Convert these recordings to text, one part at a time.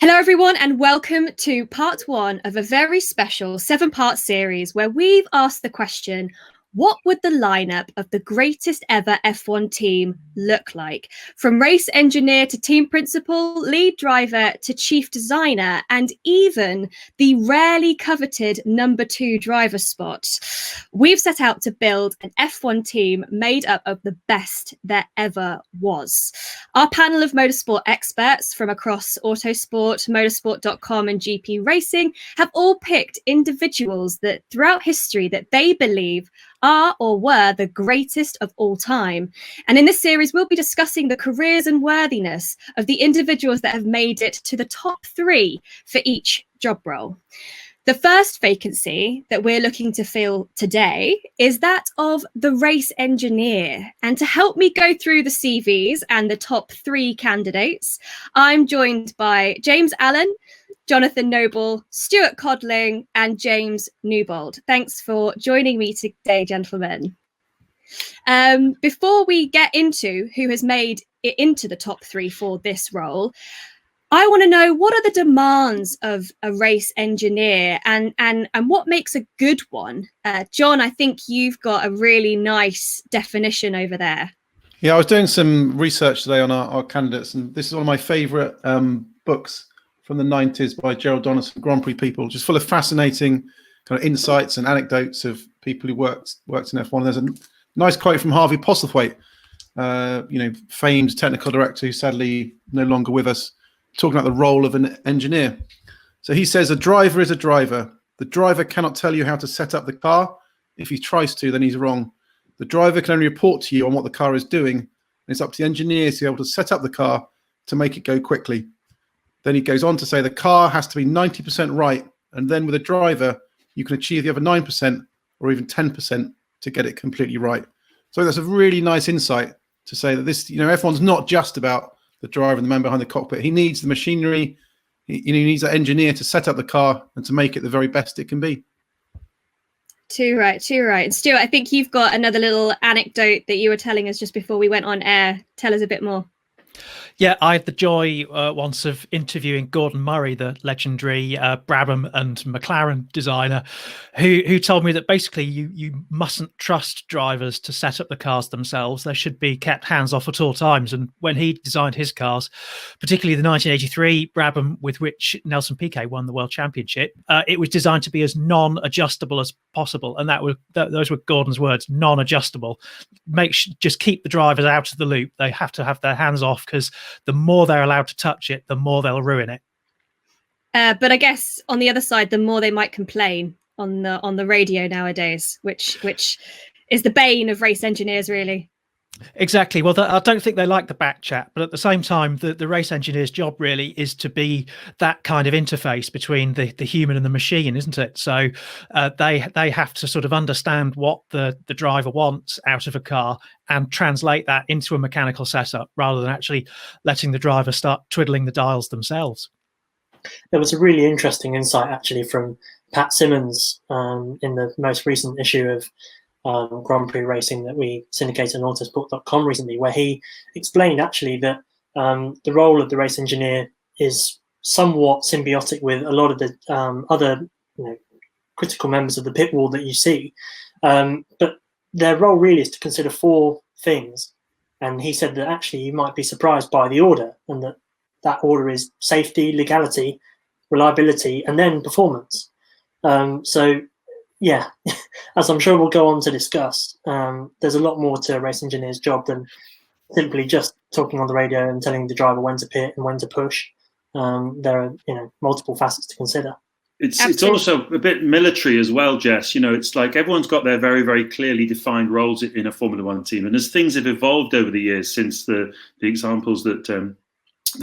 Hello, everyone, and welcome to part one of a very special 7-part series where we've asked the question, what would the lineup of the greatest ever F1 team look like? From race engineer to team principal, lead driver to chief designer, and even the rarely coveted number 2 driver spot. We've set out to build an F1 team made up of the best there ever was. Our panel of motorsport experts from across Autosport, motorsport.com and GP Racing have all picked individuals that throughout history that they believe are or were the greatest of all time. And in this series, we'll be discussing the careers and worthiness of the individuals that have made it to the top 3 for each job role. The first vacancy that we're looking to fill today is that of the race engineer. And to help me go through the CVs and the top 3 candidates, I'm joined by James Allen, Jonathan Newbold, Stuart Codling, and James Newbold. Thanks for joining me today, gentlemen. Before we get into who has made it into the top 3 for this role, I want to know, what are the demands of a race engineer and what makes a good one? John, I think you've got a really nice definition over there. Yeah, I was doing some research today on our candidates, and this is one of my favourite books from the 90s by Gerald Donaldson, Grand Prix People, just full of fascinating kind of insights and anecdotes of people who worked in F1. And there's a nice quote from Harvey Postlethwaite, famed technical director who's sadly no longer with us, talking about the role of an engineer. So he says, a driver is a driver. The driver cannot tell you how to set up the car. If he tries to, then he's wrong. The driver can only report to you on what the car is doing. And it's up to the engineers to be able to set up the car to make it go quickly. Then he goes on to say the car has to be 90% right. And then with a driver, you can achieve the other 9% or even 10% to get it completely right. So that's a really nice insight to say that this, F1's not just about the driver and the man behind the cockpit. He needs the machinery. He needs that engineer to set up the car and to make it the very best it can be. Too right. And Stuart, I think you've got another little anecdote that you were telling us just before we went on air. Tell us a bit more. Yeah, I had the joy once of interviewing Gordon Murray, the legendary Brabham and McLaren designer, who told me that basically you mustn't trust drivers to set up the cars themselves. They should be kept hands off at all times. And when he designed his cars, particularly the 1983 Brabham with which Nelson Piquet won the World Championship, it was designed to be as non-adjustable as possible. And those were Gordon's words, non-adjustable. Just keep the drivers out of the loop. They have to have their hands off, because the more they're allowed to touch it, the more they'll ruin it. But I guess on the other side, the more they might complain on the radio nowadays, which is the bane of race engineers, really. Exactly. Well, I don't think they like the back chat, but at the same time, the race engineer's job really is to be that kind of interface between the human and the machine, isn't it? So they have to sort of understand what the driver wants out of a car and translate that into a mechanical setup, rather than actually letting the driver start twiddling the dials themselves. There was a really interesting insight actually from Pat Simmons in the most recent issue of Grand Prix Racing that we syndicated on Autosport.com recently, where he explained actually that the role of the race engineer is somewhat symbiotic with a lot of the other critical members of the pit wall that you see, but their role really is to consider 4 things. And he said that actually you might be surprised by the order, and that order is safety, legality, reliability, and then performance. So yeah, as I'm sure we'll go on to discuss, there's a lot more to a race engineer's job than simply just talking on the radio and telling the driver when to pit and when to push. There are multiple facets to consider. It's also a bit military as well, Jess. It's like everyone's got their very, very clearly defined roles in a Formula One team, and as things have evolved over the years since the examples that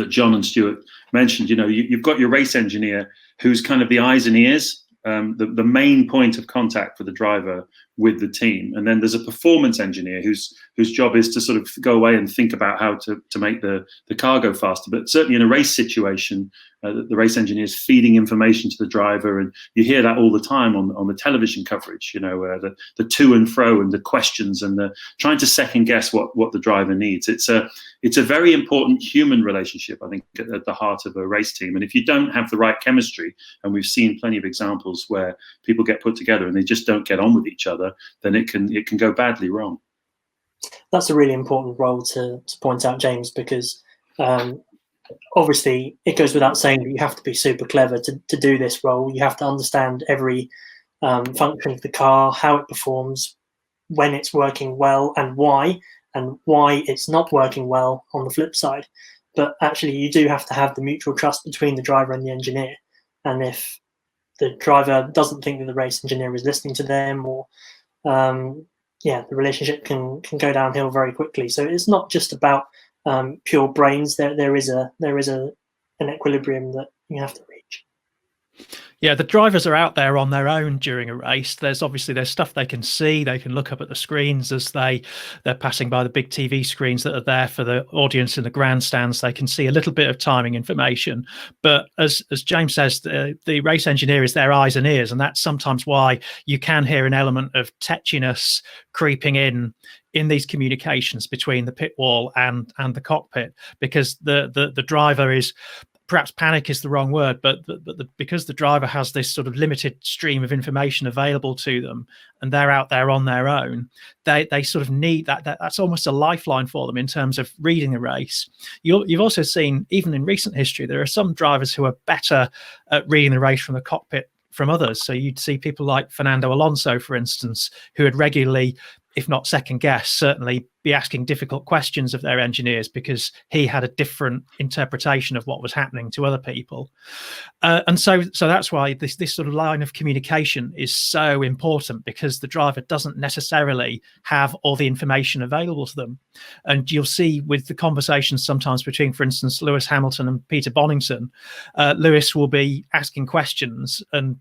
John and Stuart mentioned, you've got your race engineer who's kind of the eyes and ears. The main point of contact for the driver with the team. And then there's a performance engineer whose job is to sort of go away and think about how to make the car go faster. But certainly in a race situation, the race engineer is feeding information to the driver, and you hear that all the time on the television coverage, the to and fro and the questions and the trying to second guess what the driver needs. It's a very important human relationship, I think, at the heart of a race team. And if you don't have the right chemistry, and we've seen plenty of examples where people get put together and they just don't get on with each other, then it can go badly wrong. That's a really important role to point out, James, because obviously it goes without saying that you have to be super clever to do this role. You have to understand every function of the car, how it performs, when it's working well, and why it's not working well on the flip side. But actually you do have to have the mutual trust between the driver and the engineer. And if the driver doesn't think that the race engineer is listening to them, or the relationship can go downhill very quickly. So it's not just about pure brains. There is an equilibrium that you have to reach. Yeah, the drivers are out there on their own during a race. There's stuff they can see. They can look up at the screens as they're passing by the big TV screens that are there for the audience in the grandstands. They can see a little bit of timing information. But as James says, the race engineer is their eyes and ears, and that's sometimes why you can hear an element of tetchiness creeping in these communications between the pit wall and the cockpit, because the driver is, perhaps panic is the wrong word, but because the driver has this sort of limited stream of information available to them, and they're out there on their own, they sort of need that's almost a lifeline for them in terms of reading the race. You've also seen, even in recent history, there are some drivers who are better at reading the race from the cockpit from others. So you'd see people like Fernando Alonso, for instance, who had regularly, if not second guess, certainly be asking difficult questions of their engineers because he had a different interpretation of what was happening to other people. And so that's why this sort of line of communication is so important, because the driver doesn't necessarily have all the information available to them. And you'll see with the conversations sometimes between, for instance, Lewis Hamilton and Peter Bonnington, Lewis will be asking questions, and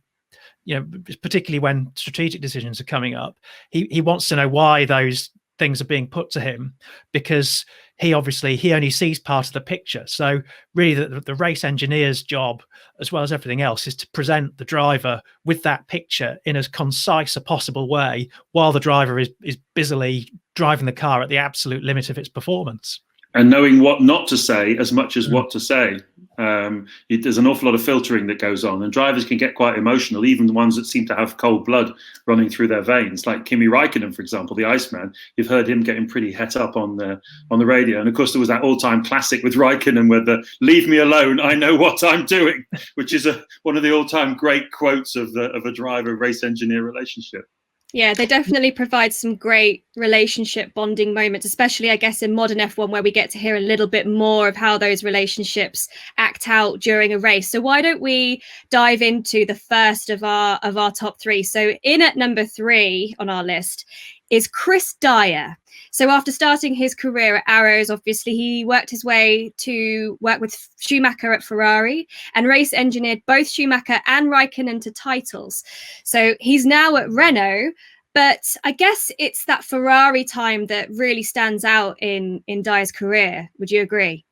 particularly when strategic decisions are coming up, he wants to know why those things are being put to him, because he only sees part of the picture. So really the race engineer's job, as well as everything else, is to present the driver with that picture in as concise a possible way, while the driver is busily driving the car at the absolute limit of its performance. And knowing what not to say as much as what to say. There's an awful lot of filtering that goes on, and drivers can get quite emotional, even the ones that seem to have cold blood running through their veins, like Kimi Räikkönen, for example, the Iceman. You've heard him getting pretty het up on the radio. And of course, there was that all-time classic with Räikkönen with the "Leave me alone, I know what I'm doing," which is one of the all-time great quotes of a driver race engineer relationship. Yeah, they definitely provide some great relationship bonding moments, especially, I guess, in modern F1, where we get to hear a little bit more of how those relationships act out during a race. So why don't we dive into the first of our top three? So in at number 3 on our list is Chris Dyer. So after starting his career at Arrows, obviously he worked his way to work with Schumacher at Ferrari and race engineered both Schumacher and Räikkönen to titles. So he's now at Renault, but I guess it's that Ferrari time that really stands out in Dyer's career. Would you agree?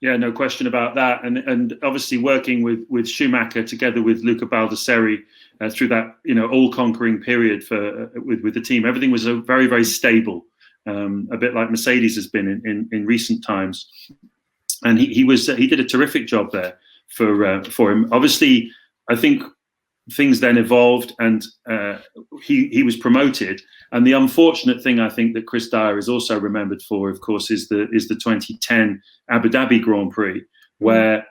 Yeah, no question about that. And obviously working with Schumacher together with Luca Baldessari through that all-conquering period with the team, everything was very, very stable, a bit like Mercedes has been in recent times. And he did a terrific job there for him. Obviously, I think things then evolved, and he was promoted. And the unfortunate thing I think that Chris Dyer is also remembered for, of course, is the 2010 Abu Dhabi Grand Prix, where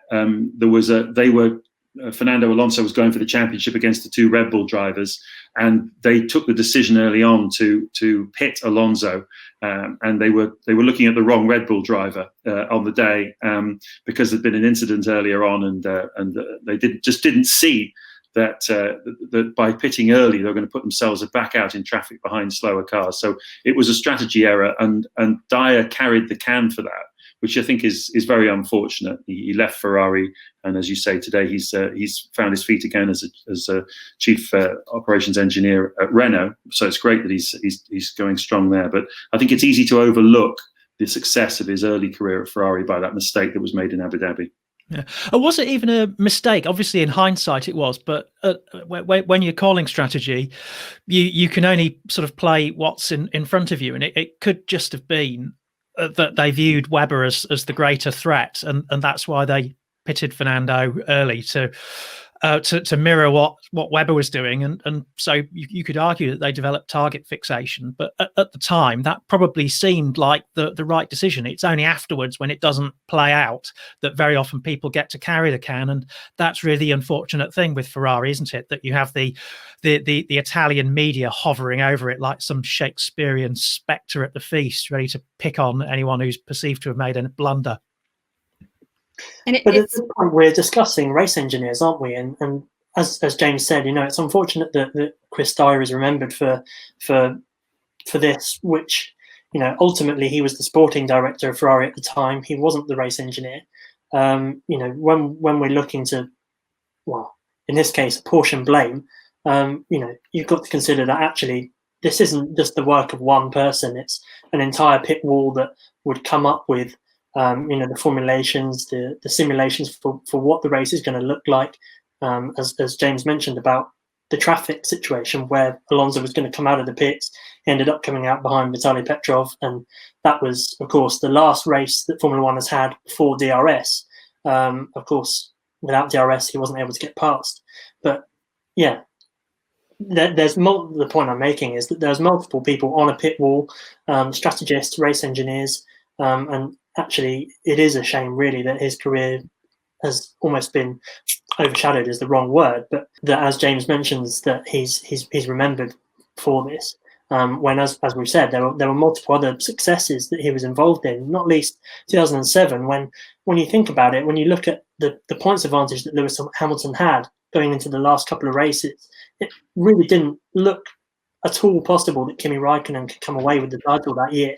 Fernando Alonso was going for the championship against the 2 Red Bull drivers, and they took the decision early on to pit Alonso, and they were looking at the wrong Red Bull driver on the day because there'd been an incident earlier on, and they didn't see that by pitting early, they're going to put themselves back out in traffic behind slower cars. So it was a strategy error, and Dyer carried the can for that, which I think is very unfortunate. He left Ferrari, and as you say today, he's found his feet again as a chief operations engineer at Renault. So it's great that he's going strong there. But I think it's easy to overlook the success of his early career at Ferrari by that mistake that was made in Abu Dhabi. Yeah. Or was it even a mistake? Obviously, in hindsight, it was. But when you're calling strategy, you can only sort of play what's in front of you, and it could just have been that they viewed Webber as the greater threat, and that's why they pitted Fernando early to mirror what Webber was doing, and so you could argue that they developed target fixation, but at the time that probably seemed like the right decision. It's only afterwards, when it doesn't play out, that very often people get to carry the can, and that's really the unfortunate thing with Ferrari, isn't it? That you have the Italian media hovering over it like some Shakespearean spectre at the feast, ready to pick on anyone who's perceived to have made a blunder. But at this point, we're discussing race engineers, aren't we? And as James said, it's unfortunate that Chris Dyer is remembered for this, which, ultimately he was the sporting director of Ferrari at the time. He wasn't the race engineer. When we're looking to, well, in this case, apportion blame, you've got to consider that actually this isn't just the work of one person. It's an entire pit wall that would come up with the formulations, the simulations for what the race is going to look like. As James mentioned about the traffic situation where Alonso was going to come out of the pits, he ended up coming out behind Vitaly Petrov, and that was, of course, the last race that Formula One has had before DRS. Of course, without DRS, he wasn't able to get past. But yeah, the point I'm making is that there's multiple people on a pit wall, strategists, race engineers, and actually, it is a shame, really, that his career has almost been overshadowed is the wrong word, but that, as James mentions, that he's remembered for this. When, as we've said, there were multiple other successes that he was involved in, not least 2007. When you think about it, when you look at the points advantage that Lewis Hamilton had going into the last couple of races, it really didn't look at all possible that Kimi Raikkonen could come away with the title that year.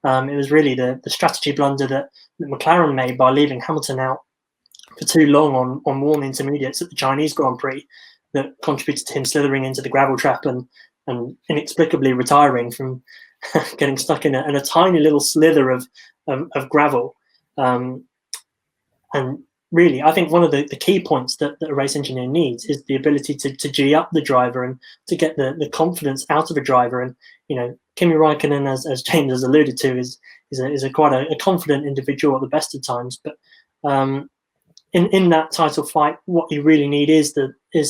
It was really the strategy blunder that McLaren made by leaving Hamilton out for too long on worn intermediates at the Chinese Grand Prix that contributed to him slithering into the gravel trap and inexplicably retiring from getting stuck in a tiny little slither of gravel. And really, I think one of the key points that a race engineer needs is the ability to G up the driver and to get the confidence out of a driver. And, Kimi Raikkonen, as James has alluded to, is quite a confident individual at the best of times. But in that title fight, what you really need is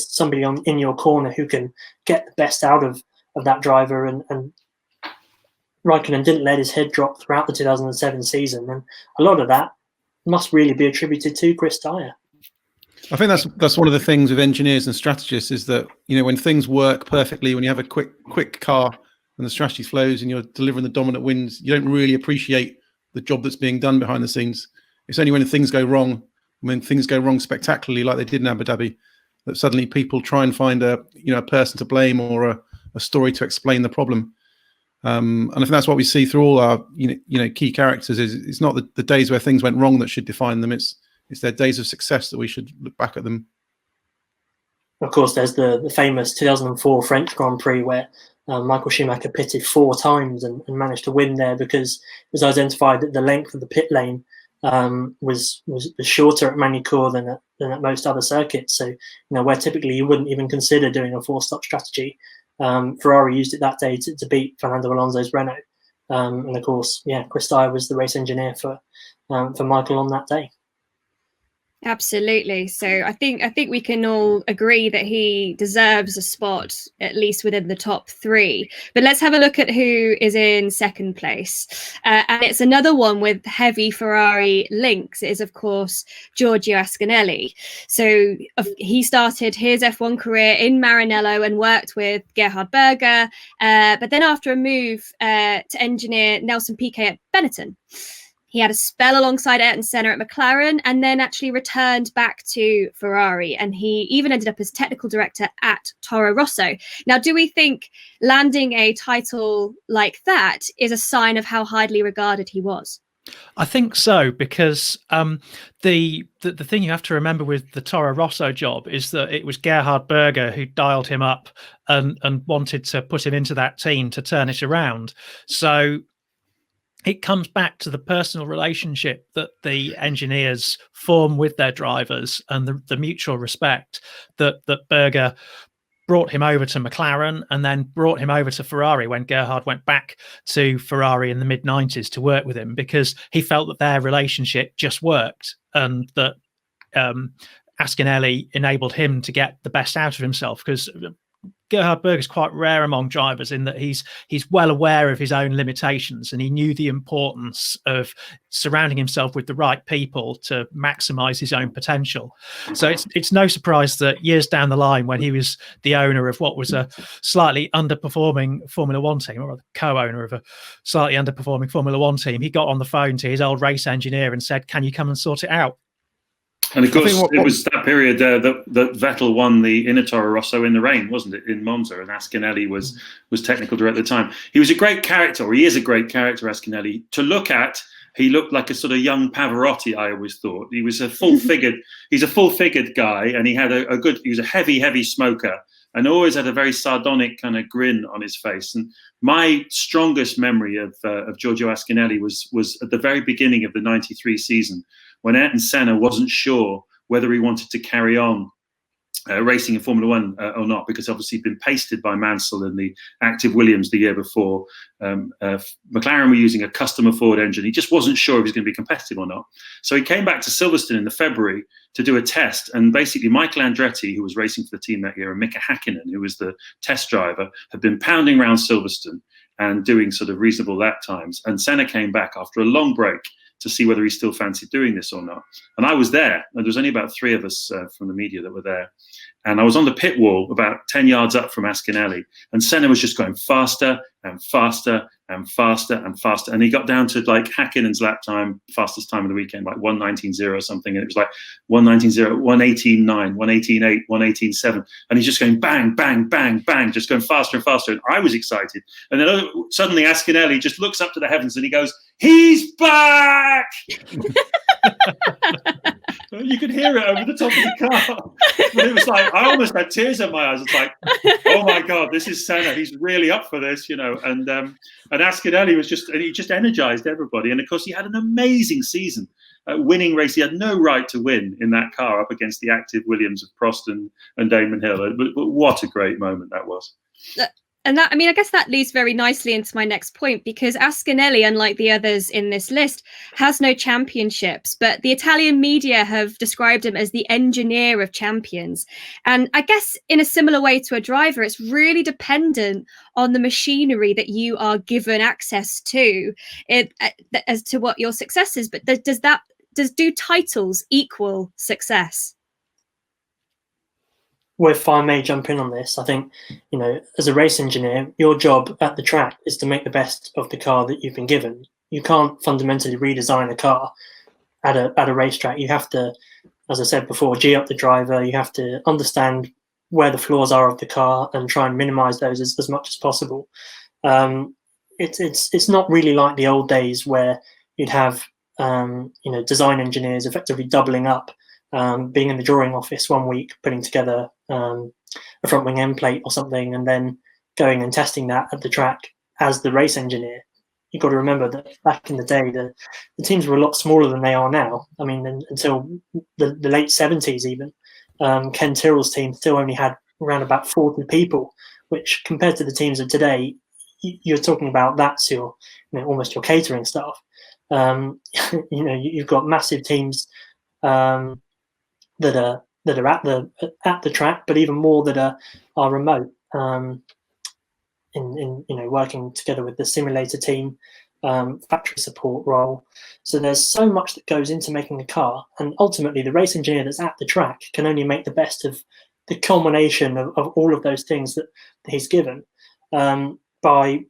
somebody in your corner who can get the best out of that driver. And Raikkonen didn't let his head drop throughout the 2007 season. And a lot of that must really be attributed to Chris Dyer. I think that's one of the things with engineers and strategists is that, when things work perfectly, when you have a quick car and the strategy flows and you're delivering the dominant wins, you don't really appreciate the job that's being done behind the scenes. It's only when things go wrong, spectacularly, like they did in Abu Dhabi, that suddenly people try and find a person to blame or a story to explain the problem. And I think that's what we see through all our key characters. Is it's not the days where things went wrong that should define them. It's their days of success that we should look back at them. Of course, there's the famous 2004 French Grand Prix where Michael Schumacher pitted 4 times and managed to win there because it was identified that the length of the pit lane was shorter at Magny-Cours than at most other circuits. So where typically you wouldn't even consider doing a 4-stop strategy. Ferrari used it that day to beat Fernando Alonso's Renault, and of course, Chris Dyer was the race engineer for Michael on that day. Absolutely. So I think we can all agree that he deserves a spot, at least within the top 3. But let's have a look at who is in second place. And it's another one with heavy Ferrari links. It is, of course, Giorgio Ascanelli. So he started his F1 career in Maranello and worked with Gerhard Berger. But then after a move to engineer Nelson Piquet at Bonnington, he had a spell alongside Ayrton Senna at McLaren and then actually returned back to Ferrari. And he even ended up as technical director at Toro Rosso. Now, do we think landing a title like that is a sign of how highly regarded he was? I think so, because the thing you have to remember with the Toro Rosso job is that it was Gerhard Berger who dialed him up and wanted to put him into that team to turn it around. So it comes back to the personal relationship that the engineers form with their drivers and the mutual respect that Berger brought him over to McLaren and then brought him over to Ferrari when Gerhard went back to Ferrari in the mid-90s to work with him, because he felt that their relationship just worked and that Ascanelli enabled him to get the best out of himself, because Gerhard Berger is quite rare among drivers in that he's well aware of his own limitations, and he knew the importance of surrounding himself with the right people to maximize his own potential. So it's no surprise that years down the line, when he was the owner of what was a slightly underperforming Formula One team, or the co-owner of a slightly underperforming Formula One team, he got on the phone to his old race engineer and said, "Can you come and sort it out?" And of course, it was that period that Vettel won the inner Toro Rosso in the rain, wasn't it, in Monza? And Ascanelli was technical director at the time. He was a great character, or he is a great character, Ascanelli. To look at, he looked like a sort of young Pavarotti, I always thought. He was a full-figured, he's a full-figured guy, and he had he was a heavy smoker, and always had a very sardonic kind of grin on his face. And my strongest memory of Giorgio Ascanelli was at the very beginning of the '93 season, when Ayrton Senna wasn't sure whether he wanted to carry on racing in Formula One or not, because obviously he'd been pasted by Mansell in the active Williams the year before. McLaren were using a customer Ford engine. He just wasn't sure if he was going to be competitive or not. So he came back to Silverstone in the February to do a test. And basically Michael Andretti, who was racing for the team that year, and Mika Hakkinen, who was the test driver, had been pounding around Silverstone and doing sort of reasonable lap times. And Senna came back after a long break to see whether he still fancied doing this or not. And I was there, and there was only about 3 of us from the media that were there. And I was on the pit wall about 10 yards up from Ascanelli, and Senna was just going faster and faster and faster and faster. And he got down to like Hakkinen's lap time, fastest time of the weekend, like 1:19.0 or something. And it was like 1:19.0, 1:18.9, 1:18.8, 1:18.7. And he's just going bang, bang, bang, bang, just going faster and faster. And I was excited. And then suddenly Ascanelli just looks up to the heavens and he goes, "He's back!" You could hear it over the top of the car. But it was like, I almost had tears in my eyes. It's like, oh my God, this is Senna. He's really up for this, you know. And Ascanelli was he just energized everybody. And of course, he had an amazing season, winning race. He had no right to win in that car up against the active Williams of Prost and Damon Hill. But what a great moment that was. And that, I mean, I guess that leads very nicely into my next point, because Ascanelli, unlike the others in this list, has no championships, but the Italian media have described him as the engineer of champions. And I guess in a similar way to a driver, it's really dependent on the machinery that you are given access to as to what your success is. But do titles equal success? Well, if I may jump in on this, I think, you know, as a race engineer, your job at the track is to make the best of the car that you've been given. You can't fundamentally redesign a car at a racetrack. You have to, as I said before, G up the driver. You have to understand where the flaws are of the car and try and minimize those as much as possible. It's not really like the old days where you'd have design engineers effectively doubling up, being in the drawing office one week, putting together a front wing end plate or something, and then going and testing that at the track as the race engineer. You've got to remember that back in the day, the teams were a lot smaller than they are now. I mean, until the late 70s even, Ken Tyrrell's team still only had around about 40 people, which compared to the teams of today, you're talking about that's your, almost your catering staff. You've got massive teams that are at the track, but even more that are remote, in working together with the simulator team, factory support role. So there's so much that goes into making a car, and ultimately the race engineer that's at the track can only make the best of the culmination of all of those things that he's given, by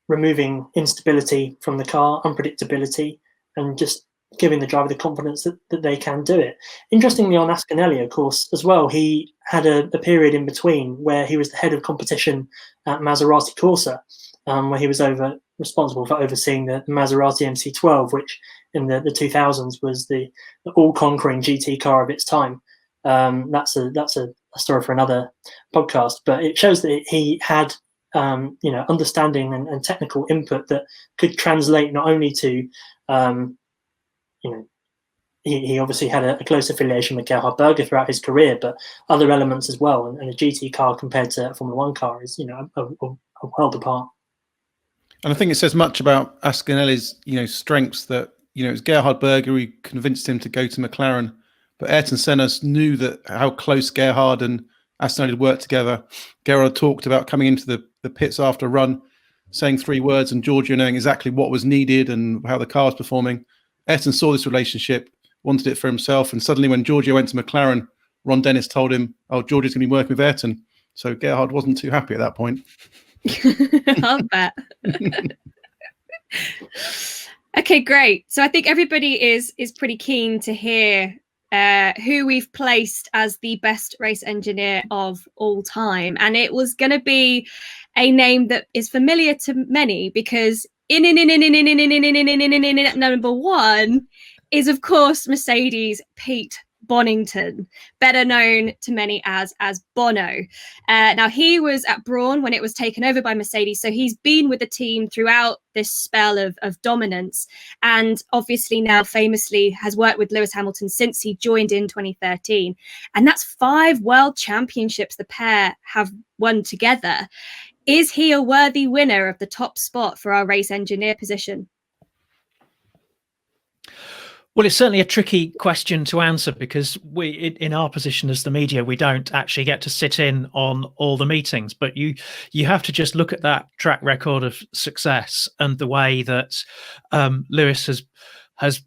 removing instability from the car, unpredictability, and just giving the driver the confidence that they can do it. Interestingly, on Ascanelli, of course, as well, he had a period in between where he was the head of competition at Maserati Corsa, where he was responsible for overseeing the Maserati MC12, which in the 2000s was the all-conquering GT car of its time. That's a story for another podcast, but it shows that he had understanding and technical input that could translate not only to he obviously had a close affiliation with Gerhard Berger throughout his career, but other elements as well. And a GT car compared to a Formula One car is a world apart. And I think it says much about Ascanelli's strengths that it was Gerhard Berger who convinced him to go to McLaren, but Ayrton Senna knew that how close Gerhard and Ascanelli had worked together. Gerhard talked about coming into the pits after a run, saying 3 words, and Giorgio knowing exactly what was needed and how the car was performing. Ayrton saw this relationship, wanted it for himself, and suddenly when Giorgio went to McLaren, Ron Dennis told him, "Oh, Giorgio's going to be working with Ayrton." So Gerhard wasn't too happy at that point. I'll bet. Okay, great. So I think everybody is pretty keen to hear who we've placed as the best race engineer of all time. And it was going to be a name that is familiar to many because number one is, of course, Mercedes' Pete Bonnington, better known to many as Bono. Now, he was at Brawn when it was taken over by Mercedes, so he's been with the team throughout this spell of dominance, and obviously now famously has worked with Lewis Hamilton since he joined in 2013. And that's 5 world championships the pair have won together. Is he a worthy winner of the top spot for our race engineer position? Well, it's certainly a tricky question to answer because we, in our position as the media, we don't actually get to sit in on all the meetings. But you have to just look at that track record of success and the way that Lewis has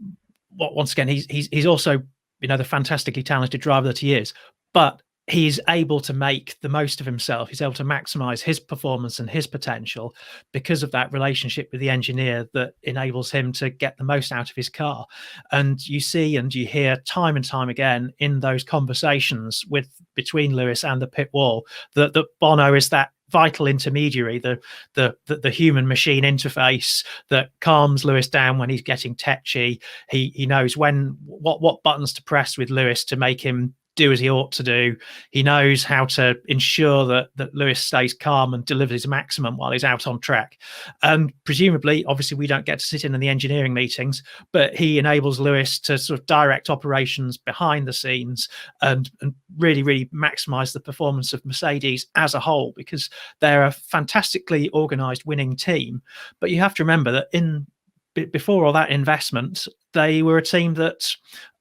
once again he's also the fantastically talented driver that he is, but he's able to make the most of himself. He's able to maximize his performance and his potential because of that relationship with the engineer that enables him to get the most out of his car. And you see and you hear time and time again in those conversations between Lewis and the pit wall that Bono is that vital intermediary, the human machine interface that calms Lewis down when he's getting tetchy. He knows what buttons to press with Lewis to make him do as he ought to do. He knows how to ensure that Lewis stays calm and delivers his maximum while he's out on track. And presumably, obviously, we don't get to sit in the engineering meetings, but he enables Lewis to sort of direct operations behind the scenes and really, really maximize the performance of Mercedes as a whole, because they're a fantastically organized winning team. But you have to remember that before all that investment, they were a team that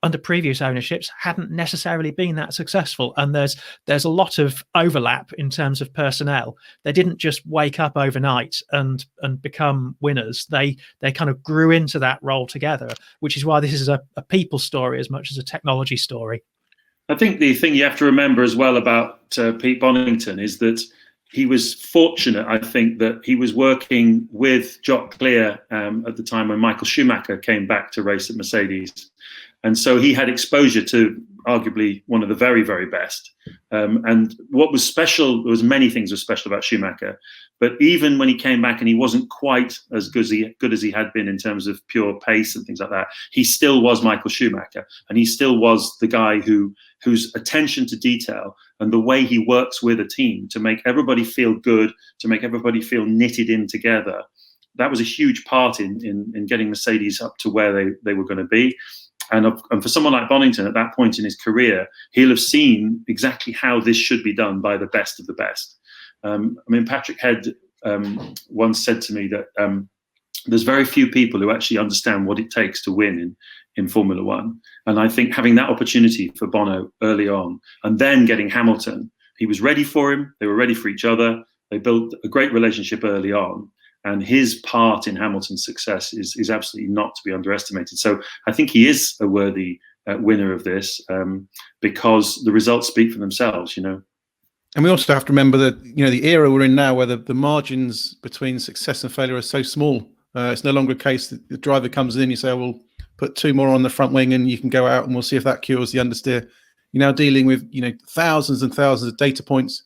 under previous ownerships hadn't necessarily been that successful. And there's a lot of overlap in terms of personnel. They didn't just wake up overnight and become winners. They kind of grew into that role together, which is why this is a people story as much as a technology story. I think the thing you have to remember as well about Pete Bonnington is that he was fortunate, I think, that he was working with Jock Clear at the time when Michael Schumacher came back to race at Mercedes. And so he had exposure to arguably one of the very, very best. And what was special, there was many things were special about Schumacher, but even when he came back and he wasn't quite as good as he had been in terms of pure pace and things like that, he still was Michael Schumacher. And he still was the guy whose attention to detail and the way he works with a team to make everybody feel good, to make everybody feel knitted in together, that was a huge part in getting Mercedes up to where they were going to be. And for someone like Bonnington at that point in his career, he'll have seen exactly how this should be done by the best of the best. Patrick Head once said to me that there's very few people who actually understand what it takes to win in Formula One. And I think having that opportunity for Bono early on and then getting Hamilton, he was ready for him. They were ready for each other. They built a great relationship early on. And his part in Hamilton's success is absolutely not to be underestimated. So I think he is a worthy winner of this because the results speak for themselves, And we also have to remember that, the era we're in now where the margins between success and failure are so small. It's no longer a case that the driver comes in, you say, we'll put 2 more on the front wing and you can go out and we'll see if that cures the understeer. You're now dealing with, thousands and thousands of data points.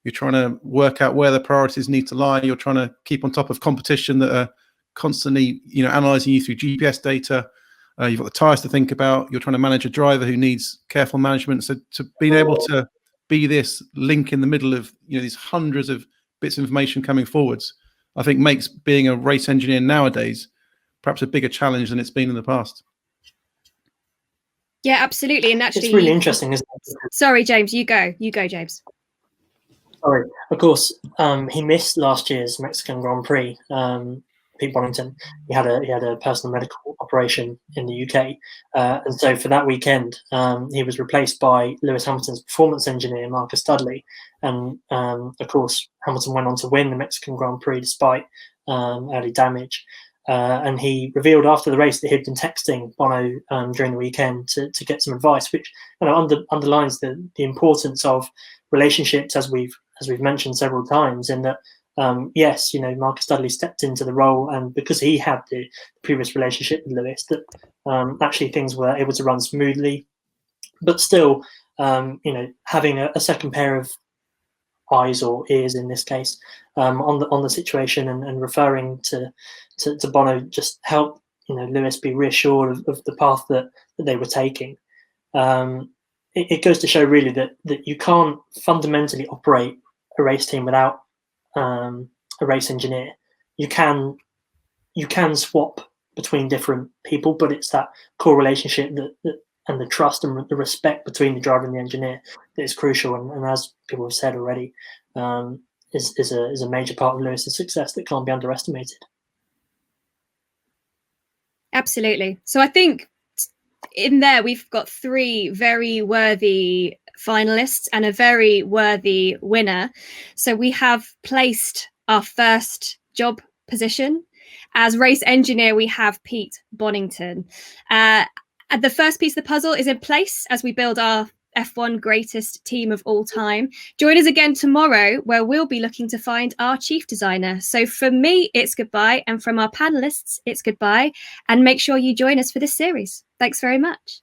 You're trying to work out where the priorities need to lie. You're trying to keep on top of competition that are constantly, analysing you through GPS data. You've got the tyres to think about. You're trying to manage a driver who needs careful management. So to being able to be this link in the middle of these hundreds of bits of information coming forwards, I think makes being a race engineer nowadays perhaps a bigger challenge than it's been in the past. Yeah, absolutely. And actually, it's really interesting, isn't it? Sorry, James, you go, James. Sorry, of course, he missed last year's Mexican Grand Prix. Pete Bonnington, he had a personal medical operation in the UK, and so for that weekend, he was replaced by Lewis Hamilton's performance engineer Marcus Dudley, and of course Hamilton went on to win the Mexican Grand Prix despite early damage. And he revealed after the race that he'd been texting Bono during the weekend to get some advice, which underlines the importance of relationships, as we've mentioned several times. In that, yes, Marcus Dudley stepped into the role, and because he had the previous relationship with Lewis, that actually things were able to run smoothly. But still, having a second pair of eyes or ears in this case on the situation and referring to Bono just helped Lewis be reassured of the path that they were taking. It goes to show really that you can't fundamentally operate a race team without a race engineer. You can swap between different people, but it's that core relationship that and the trust and the respect between the driver and the engineer that is crucial. And as people have said already, is a major part of Lewis's success that can't be underestimated. Absolutely. So I think in there we've got 3 very worthy finalists and a very worthy winner. So we have placed our first job position. As race engineer, we have Pete Bonnington. The first piece of the puzzle is in place as we build our F1 greatest team of all time. Join us again tomorrow, where we'll be looking to find our chief designer. So from me, it's goodbye. And from our panelists, it's goodbye. And make sure you join us for this series. Thanks very much.